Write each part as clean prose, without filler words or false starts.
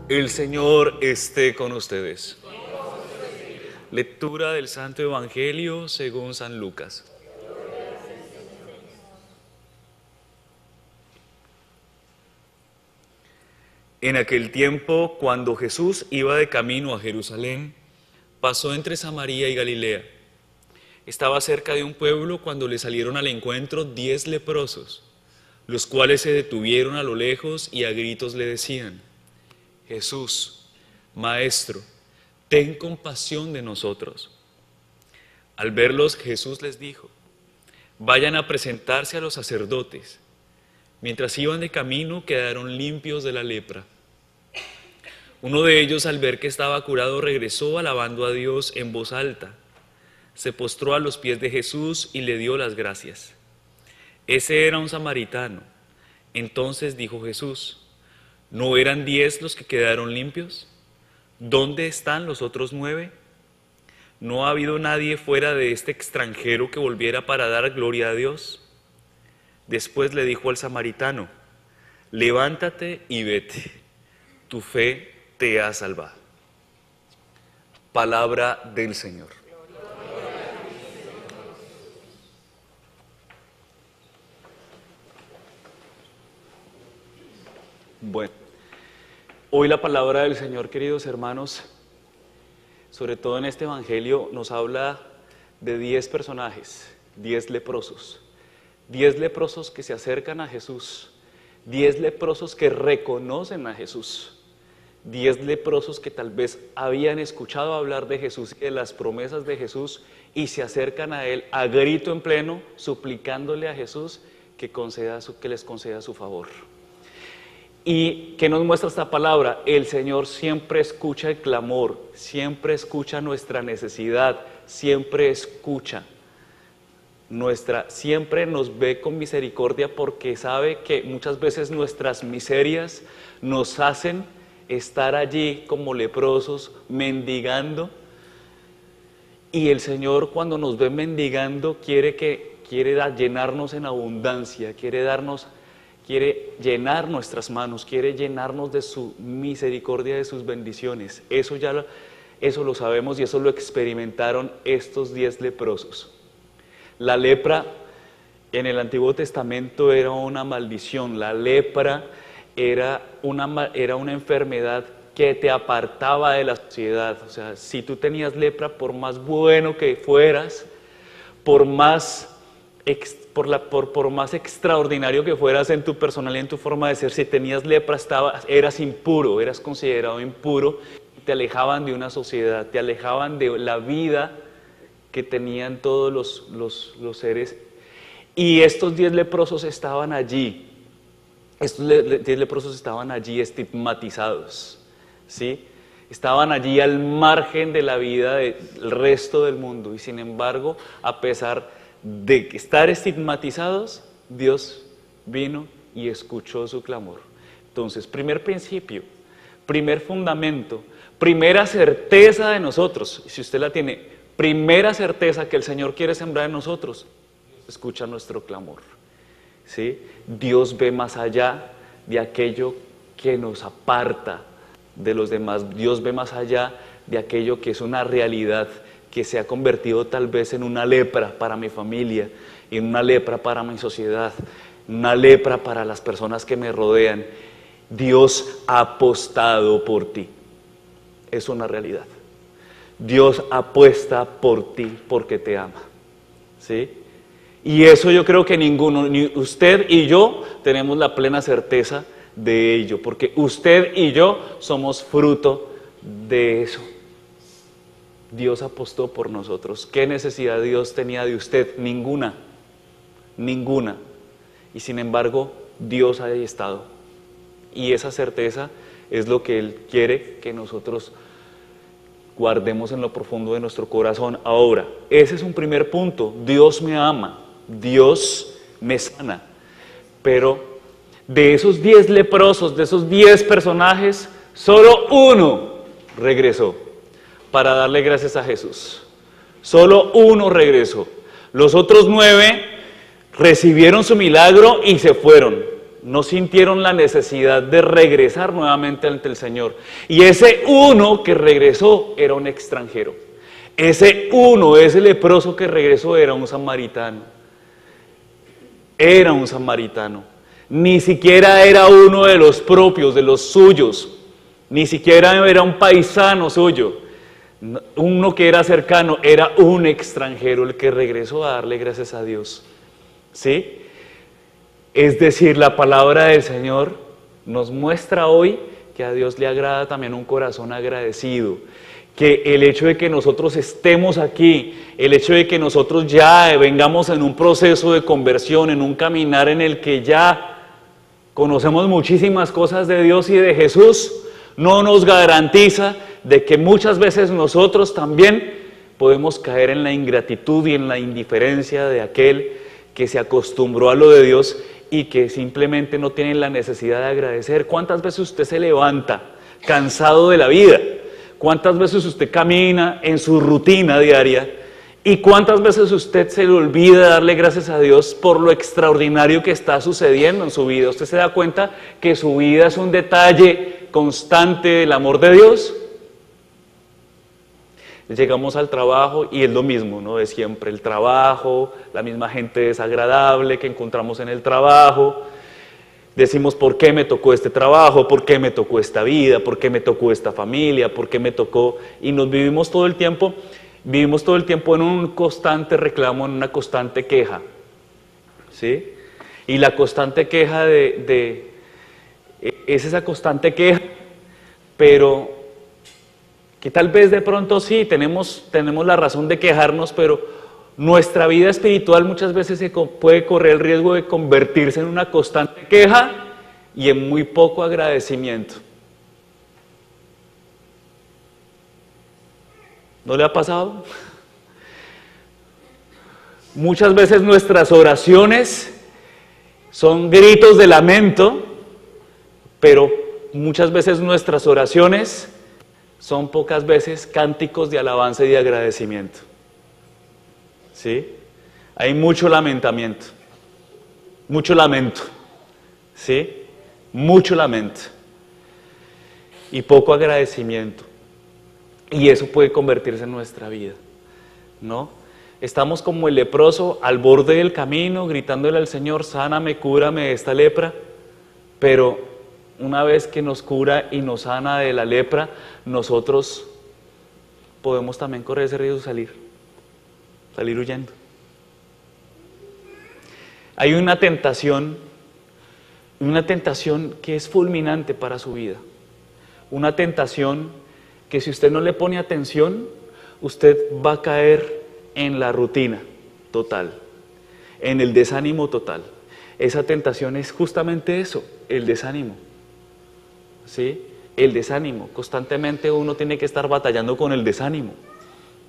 El Señor esté con ustedes. Lectura del Santo Evangelio según San Lucas. En aquel tiempo, cuando Jesús iba de camino a Jerusalén, pasó entre Samaria y Galilea. Estaba cerca de un pueblo cuando le salieron al encuentro 10 leprosos, los cuales se detuvieron a lo lejos y a gritos le decían: Jesús, Maestro, ten compasión de nosotros. Al verlos, Jesús les dijo: vayan a presentarse a los sacerdotes. Mientras iban de camino, quedaron limpios de la lepra. Uno de ellos, al ver que estaba curado, regresó alabando a Dios en voz alta. Se postró a los pies de Jesús y le dio las gracias. Ese era un samaritano. Entonces dijo Jesús: ¿no eran 10 los que quedaron limpios? ¿Dónde están los otros 9? ¿No ha habido nadie fuera de este extranjero que volviera para dar gloria a Dios? Después le dijo al samaritano: levántate y vete, tu fe te ha salvado. Palabra del Señor. Bueno, hoy la palabra del Señor, queridos hermanos, sobre todo en este Evangelio, nos habla de 10 personajes, 10 leprosos. 10 leprosos que se acercan a Jesús, 10 leprosos que reconocen a Jesús, 10 leprosos que tal vez habían escuchado hablar de Jesús y de las promesas de Jesús y se acercan a Él a grito en pleno, suplicándole a Jesús que les conceda su favor. ¿Y qué nos muestra esta palabra? El Señor siempre escucha el clamor, siempre escucha nuestra necesidad, siempre escucha siempre nos ve con misericordia porque sabe que muchas veces nuestras miserias nos hacen estar allí como leprosos, mendigando. Y el Señor, cuando nos ve mendigando, quiere llenarnos en abundancia, quiere llenar nuestras manos, quiere llenarnos de su misericordia, de sus bendiciones. Eso lo sabemos y eso lo experimentaron estos 10 leprosos. La lepra en el Antiguo Testamento era una maldición. La lepra era una enfermedad que te apartaba de la sociedad. O sea, si tú tenías lepra, por más bueno que fueras, por más extraordinario que fueras en tu personalidad, en tu forma de ser, si tenías lepra eras impuro, eras considerado impuro, te alejaban de una sociedad, te alejaban de la vida que tenían todos los seres. Y estos 10 leprosos estaban allí, estigmatizados, ¿sí? Estaban allí al margen de la vida del resto del mundo, y sin embargo, a pesar de estar estigmatizados, Dios vino y escuchó su clamor. Entonces, primer principio, primer fundamento, primera certeza de nosotros, si usted la tiene, primera certeza que el Señor quiere sembrar en nosotros: escucha nuestro clamor, ¿sí? Dios ve más allá de aquello que nos aparta de los demás. Dios ve más allá de aquello que es una realidad que se ha convertido tal vez en una lepra para mi familia, en una lepra para mi sociedad, una lepra para las personas que me rodean. Dios ha apostado por ti. Es una realidad. Dios apuesta por ti porque te ama, ¿sí? Y eso yo creo que ni usted y yo tenemos la plena certeza de ello, porque usted y yo somos fruto de eso. Dios apostó por nosotros. ¿Qué necesidad Dios tenía de usted? Ninguna. Y sin embargo, Dios ha estado. Y esa certeza es lo que Él quiere que nosotros guardemos en lo profundo de nuestro corazón. Ahora, ese es un primer punto. Dios me ama, Dios me sana. Pero de esos 10 leprosos, de esos 10 personajes, solo uno regresó para darle gracias a Jesús. Solo uno regresó. Los otros 9 recibieron su milagro y se fueron. no sintieron la necesidad de regresar nuevamente ante el Señor. Y ese uno que regresó era un extranjero. Ese uno, ese leproso que regresó era un samaritano. Era un samaritano. Ni siquiera era uno de los propios, de los suyos. Ni siquiera era un paisano suyo. Uno que era cercano, era un extranjero el que regresó a darle gracias a Dios. ¿Sí? Es decir, la palabra del Señor nos muestra hoy que a Dios le agrada también un corazón agradecido, que el hecho de que nosotros estemos aquí, el hecho de que nosotros ya vengamos en un proceso de conversión, en un caminar en el que ya conocemos muchísimas cosas de Dios y de Jesús, no nos garantiza de que muchas veces nosotros también podemos caer en la ingratitud y en la indiferencia de aquel que se acostumbró a lo de Dios y que simplemente no tiene la necesidad de agradecer. ¿Cuántas veces usted se levanta cansado de la vida? ¿Cuántas veces usted camina en su rutina diaria? ¿Y cuántas veces usted se le olvida darle gracias a Dios por lo extraordinario que está sucediendo en su vida? ¿Usted se da cuenta que su vida es un detalle constante del amor de Dios? Llegamos al trabajo y es lo mismo, ¿no? De siempre, el trabajo, la misma gente desagradable que encontramos en el trabajo. Decimos, ¿por qué me tocó este trabajo? ¿Por qué me tocó esta vida? ¿Por qué me tocó esta familia? ¿Por qué me tocó? Y nos vivimos todo el tiempo en un constante reclamo, en una constante queja, ¿sí? Y la constante queja es esa constante queja, pero que tal vez de pronto sí, tenemos la razón de quejarnos, pero nuestra vida espiritual muchas veces puede correr el riesgo de convertirse en una constante queja y en muy poco agradecimiento. ¿No le ha pasado? Muchas veces nuestras oraciones son gritos de lamento, pero muchas veces nuestras oraciones son pocas veces cánticos de alabanza y de agradecimiento. ¿Sí? Hay mucho lamentamiento, mucho lamento, ¿sí? Mucho lamento y poco agradecimiento. Y eso puede convertirse en nuestra vida, ¿no? Estamos como el leproso al borde del camino, gritándole al Señor, sáname, cúrame de esta lepra, pero una vez que nos cura y nos sana de la lepra, nosotros podemos también correr ese riesgo de salir huyendo. Hay una tentación que es fulminante para su vida, una tentación que si usted no le pone atención, usted va a caer en la rutina total, en el desánimo total. Esa tentación es justamente eso, el desánimo. ¿Sí? El desánimo, constantemente uno tiene que estar batallando con el desánimo,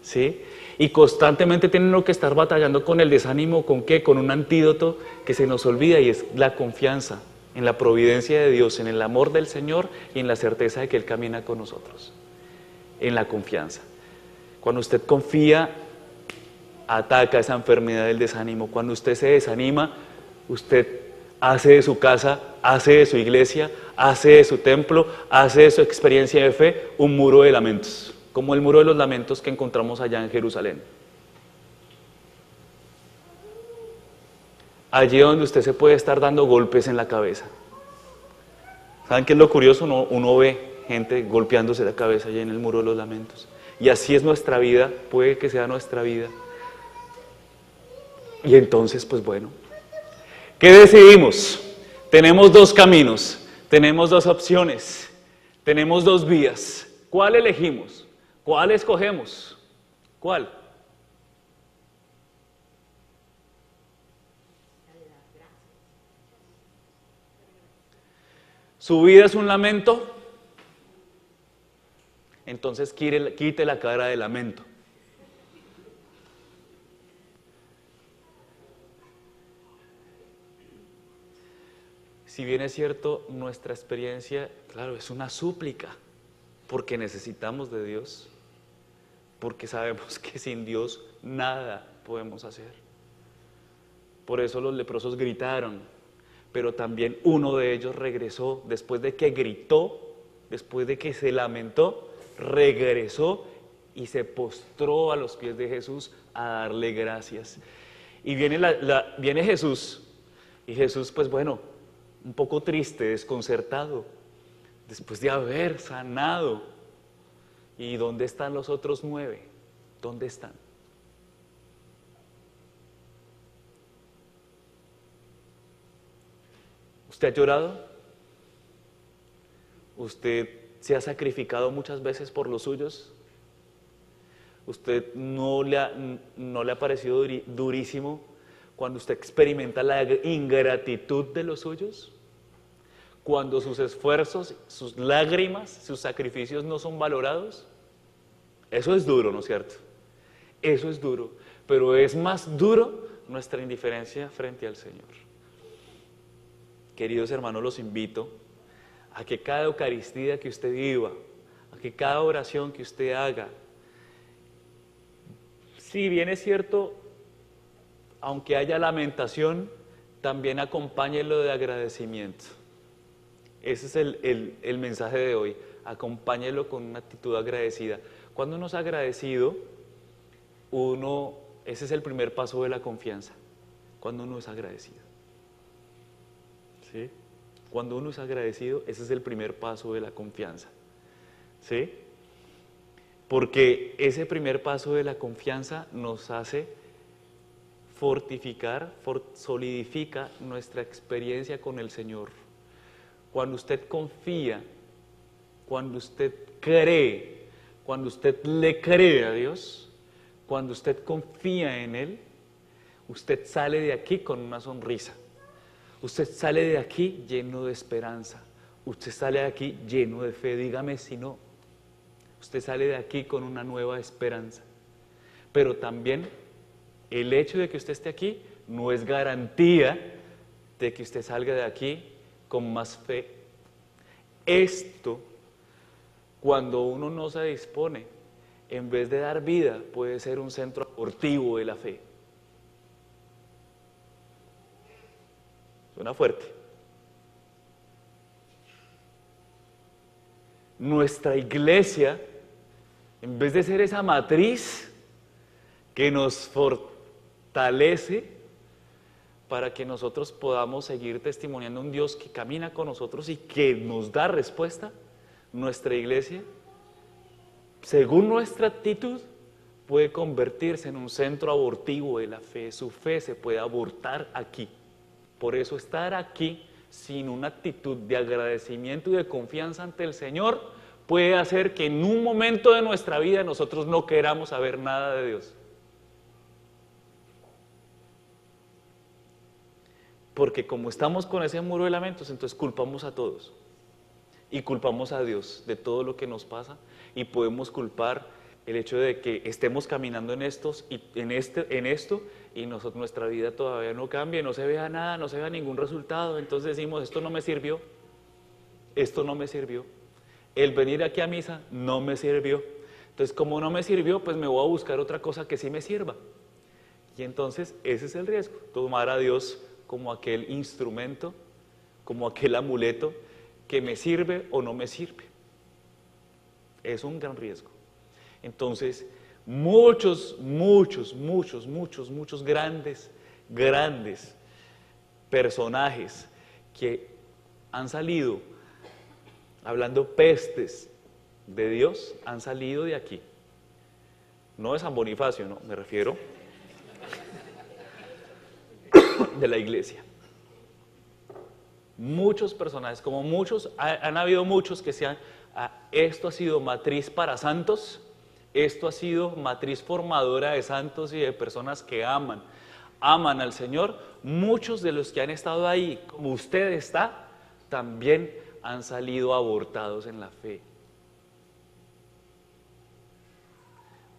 ¿sí? Y constantemente tiene uno que estar batallando con el desánimo, ¿con qué? Con un antídoto que se nos olvida y es la confianza en la providencia de Dios, en el amor del Señor y en la certeza de que Él camina con nosotros, en la confianza. Cuando usted confía, ataca esa enfermedad del desánimo. Cuando usted se desanima, usted hace de su casa, hace de su iglesia, hace de su templo, hace de su experiencia de fe un muro de lamentos, como el muro de los lamentos que encontramos allá en Jerusalén. Allí donde usted se puede estar dando golpes en la cabeza. ¿Saben qué es lo curioso? Uno ve gente golpeándose la cabeza allá en el muro de los lamentos. Y así es nuestra vida, puede que sea nuestra vida. Y entonces, pues bueno, ¿qué decidimos? Tenemos dos caminos, tenemos dos opciones, tenemos dos vías. ¿Cuál elegimos? ¿Cuál escogemos? ¿Cuál? ¿Su vida es un lamento? Entonces quite la cara de lamento. Si bien es cierto, nuestra experiencia, claro, es una súplica, porque necesitamos de Dios, porque sabemos que sin Dios nada podemos hacer. Por eso los leprosos gritaron, pero también uno de ellos regresó después de que gritó, después de que se lamentó, regresó y se postró a los pies de Jesús a darle gracias. Y viene Jesús, y Jesús, pues bueno, un poco triste, desconcertado, después de haber sanado. ¿Y dónde están los otros 9? ¿Dónde están? ¿Usted ha llorado? ¿Usted se ha sacrificado muchas veces por los suyos? ¿Usted no le ha parecido durísimo cuando usted experimenta la ingratitud de los suyos? Cuando sus esfuerzos, sus lágrimas, sus sacrificios no son valorados. Eso es duro, ¿no es cierto? Eso es duro, pero es más duro nuestra indiferencia frente al Señor. Queridos hermanos, los invito a que cada Eucaristía que usted viva, a que cada oración que usted haga, si bien es cierto, aunque haya lamentación, también acompáñelo de agradecimiento. Ese es el mensaje de hoy, acompáñelo con una actitud agradecida. Cuando uno es agradecido, ese es el primer paso de la confianza, cuando uno es agradecido. ¿Sí? Cuando uno es agradecido, ese es el primer paso de la confianza. ¿Sí? Porque ese primer paso de la confianza nos hace fortificar, solidifica nuestra experiencia con el Señor. Cuando usted confía, cuando usted cree, cuando usted le cree a Dios, cuando usted confía en Él, usted sale de aquí con una sonrisa. Usted sale de aquí lleno de esperanza. Usted sale de aquí lleno de fe. Dígame si no. Usted sale de aquí con una nueva esperanza. Pero también el hecho de que usted esté aquí no es garantía de que usted salga de aquí con más fe. Esto, cuando uno no se dispone, en vez de dar vida, puede ser un centro abortivo de la fe. Suena fuerte. Nuestra iglesia, en vez de ser esa matriz que nos fortalece para que nosotros podamos seguir testimoniando a un Dios que camina con nosotros y que nos da respuesta, nuestra iglesia, según nuestra actitud, puede convertirse en un centro abortivo de la fe. Su fe se puede abortar aquí. Por eso estar aquí sin una actitud de agradecimiento y de confianza ante el Señor puede hacer que en un momento de nuestra vida nosotros no queramos saber nada de Dios. Porque como estamos con ese muro de lamentos, entonces culpamos a todos. Y culpamos a Dios de todo lo que nos pasa y podemos culpar el hecho de que estemos caminando en esto y nuestra vida todavía no cambia, no se vea nada, no se vea ningún resultado. Entonces decimos, esto no me sirvió, esto no me sirvió. El venir aquí a misa no me sirvió. Entonces, como no me sirvió, pues me voy a buscar otra cosa que sí me sirva. Y entonces ese es el riesgo, tomar a Dios como aquel instrumento, como aquel amuleto que me sirve o no me sirve. Es un gran riesgo. Entonces, muchos grandes personajes que han salido hablando pestes de Dios, han salido de aquí. No de San Bonifacio, no, me refiero de la iglesia. Muchos personajes, como muchos, han habido muchos que esto ha sido matriz para santos, esto ha sido matriz formadora de santos y de personas que aman al Señor. Muchos de los que han estado ahí, como usted está, también han salido abortados en la fe.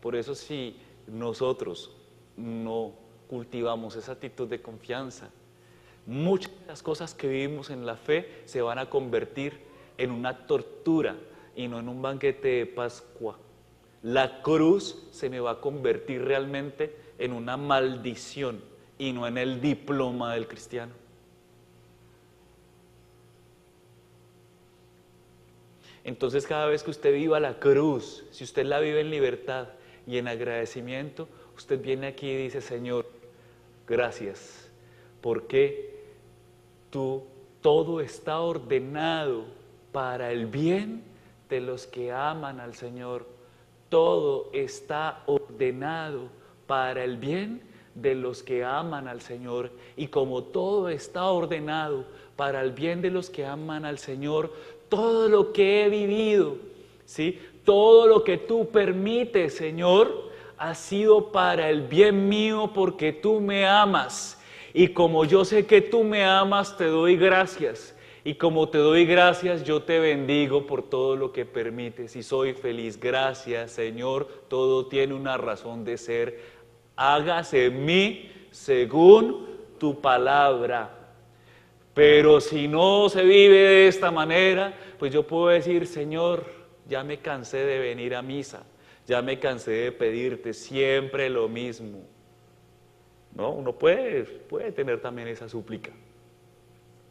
Por eso, si nosotros no cultivamos esa actitud de confianza, muchas de las cosas que vivimos en la fe se van a convertir en una tortura y no en un banquete de Pascua. La cruz se me va a convertir realmente en una maldición y no en el diploma del cristiano. Entonces cada vez que usted viva la cruz, si usted la vive en libertad y en agradecimiento, usted viene aquí y dice, Señor, gracias, porque todo está ordenado para el bien de los que aman al Señor. Todo está ordenado para el bien de los que aman al Señor. Y como todo está ordenado para el bien de los que aman al Señor, todo lo que he vivido, ¿sí? Todo lo que tú permites, Señor, ha sido para el bien mío porque tú me amas. Y como yo sé que tú me amas, te doy gracias. Y como te doy gracias, yo te bendigo por todo lo que permites y soy feliz. Gracias, Señor, todo tiene una razón de ser. Hágase en mí según tu palabra. Pero si no se vive de esta manera, pues yo puedo decir, Señor, ya me cansé de venir a misa, ya me cansé de pedirte siempre lo mismo. ¿No? Uno puede tener también esa súplica.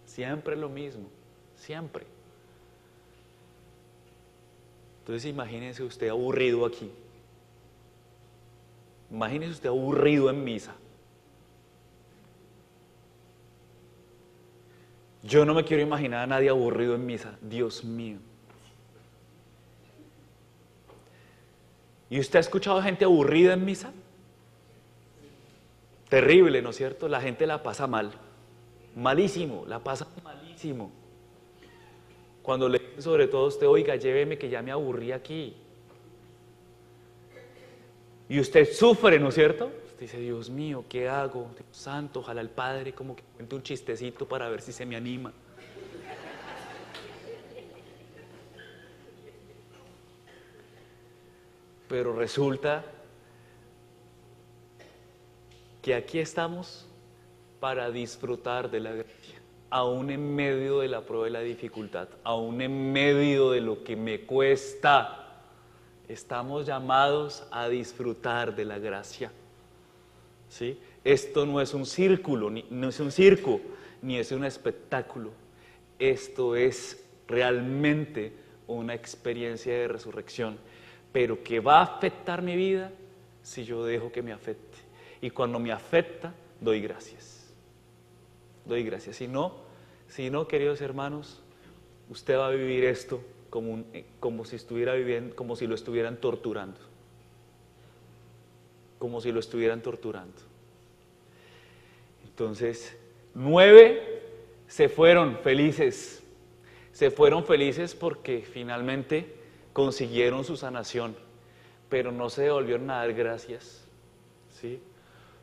Siempre lo mismo, siempre. Entonces imagínese usted aburrido aquí. Imagínese usted aburrido en misa. Yo no me quiero imaginar a nadie aburrido en misa. Dios mío. ¿Y usted ha escuchado a gente aburrida en misa? Terrible, ¿no es cierto? La gente la pasa mal. Malísimo, la pasa malísimo. Cuando le dicen sobre todo a usted, oiga, lléveme que ya me aburrí aquí. Y usted sufre, ¿no es cierto? Usted dice, Dios mío, ¿qué hago? Dios santo, ojalá el Padre como que cuente un chistecito para ver si se me anima. Pero resulta que aquí estamos para disfrutar de la gracia, aún en medio de la prueba y la dificultad, aún en medio de lo que me cuesta, estamos llamados a disfrutar de la gracia. ¿Sí? Esto no es un círculo, no es un circo, ni es un espectáculo. Esto es realmente una experiencia de resurrección, pero que va a afectar mi vida si yo dejo que me afecte. Y cuando me afecta, doy gracias. Doy gracias. Si no, queridos hermanos, usted va a vivir esto como si estuviera viviendo, como si lo estuvieran torturando. Como si lo estuvieran torturando. Entonces, 9 se fueron felices. Se fueron felices porque finalmente consiguieron su sanación, pero no se devolvieron a dar gracias. ¿Sí?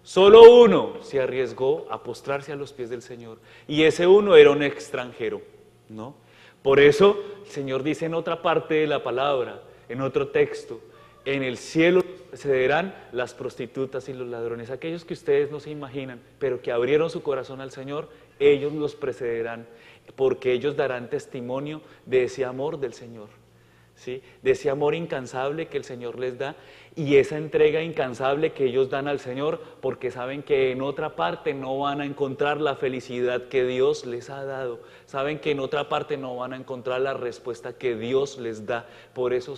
Solo uno se arriesgó a postrarse a los pies del Señor, y ese uno era un extranjero, ¿no? Por eso el Señor dice en otra parte de la palabra, en otro texto, en el cielo precederán las prostitutas y los ladrones, aquellos que ustedes no se imaginan, pero que abrieron su corazón al Señor, ellos los precederán, porque ellos darán testimonio de ese amor del Señor. ¿Sí? De ese amor incansable que el Señor les da y esa entrega incansable que ellos dan al Señor, porque saben que en otra parte no van a encontrar la felicidad que Dios les ha dado, saben que en otra parte no van a encontrar la respuesta que Dios les da. Por eso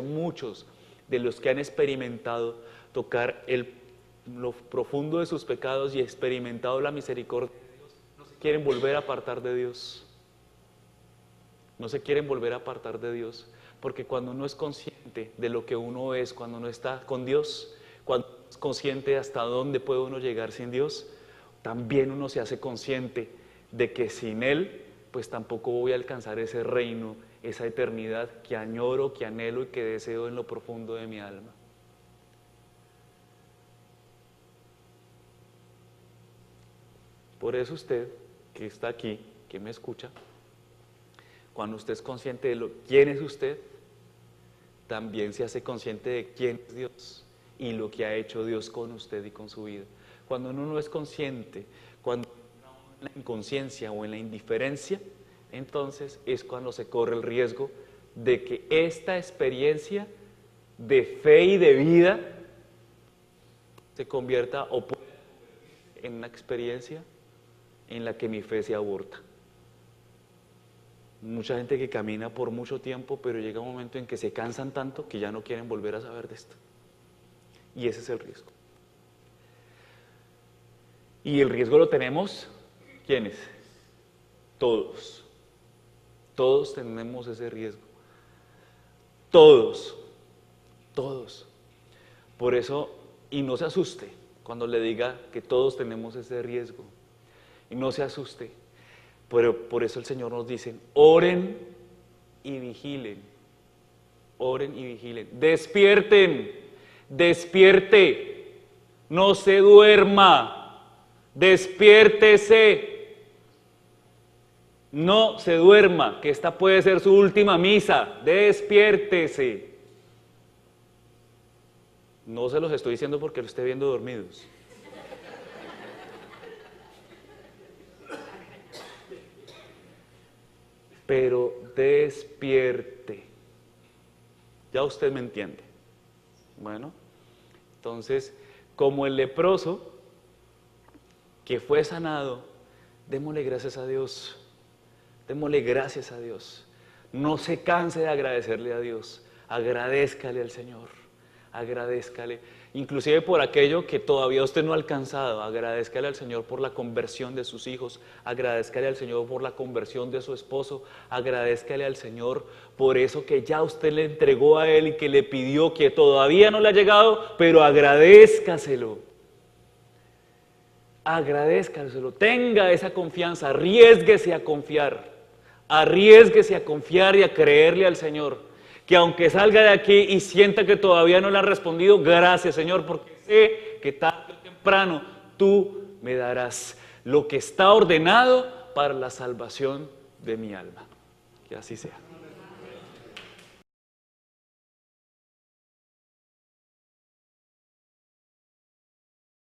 muchos de los que han experimentado tocar lo profundo de sus pecados y experimentado la misericordia de Dios, no se quieren volver a apartar de Dios. No se quieren volver a apartar de Dios, porque cuando uno es consciente de lo que uno es, cuando uno está con Dios, cuando uno es consciente de hasta dónde puede uno llegar sin Dios, también uno se hace consciente de que sin Él, pues tampoco voy a alcanzar ese reino, esa eternidad que añoro, que anhelo y que deseo en lo profundo de mi alma. Por eso usted, que está aquí, que me escucha, cuando usted es consciente de quién es usted, también se hace consciente de quién es Dios y lo que ha hecho Dios con usted y con su vida. Cuando uno no es consciente, cuando uno en la inconsciencia o en la indiferencia, entonces es cuando se corre el riesgo de que esta experiencia de fe y de vida se convierta o pueda convertirse en una experiencia en la que mi fe se aborta. Mucha gente que camina por mucho tiempo, pero llega un momento en que se cansan tanto que ya no quieren volver a saber de esto. Y ese es el riesgo. Y el riesgo lo tenemos, ¿quiénes? Todos. Todos tenemos ese riesgo. Todos. Todos. Por eso, y no se asuste cuando le diga que todos tenemos ese riesgo. Y no se asuste. Pero por eso el Señor nos dice, oren y vigilen. Oren y vigilen. Despierten, despierte. No se duerma. Despiértese. No se duerma, que esta puede ser su última misa. Despiértese. No se los estoy diciendo porque lo esté viendo dormidos. Pero despierte. Ya usted me entiende. Bueno, entonces, como el leproso que fue sanado, démosle gracias a Dios. Démosle gracias a Dios. No se canse de agradecerle a Dios. Agradézcale al Señor. Agradézcale. Inclusive por aquello que todavía usted no ha alcanzado. Agradézcale al Señor por la conversión de sus hijos. Agradézcale al Señor por la conversión de su esposo. Agradézcale al Señor por eso que ya usted le entregó a Él y que le pidió, que todavía no le ha llegado, pero agradézcaselo. Agradézcaselo. Tenga esa confianza. Arriésguese a confiar. Arriésguese a confiar y a creerle al Señor. Que aunque salga de aquí y sienta que todavía no le han respondido, gracias Señor, porque sé que tarde o temprano tú me darás lo que está ordenado para la salvación de mi alma. Que así sea.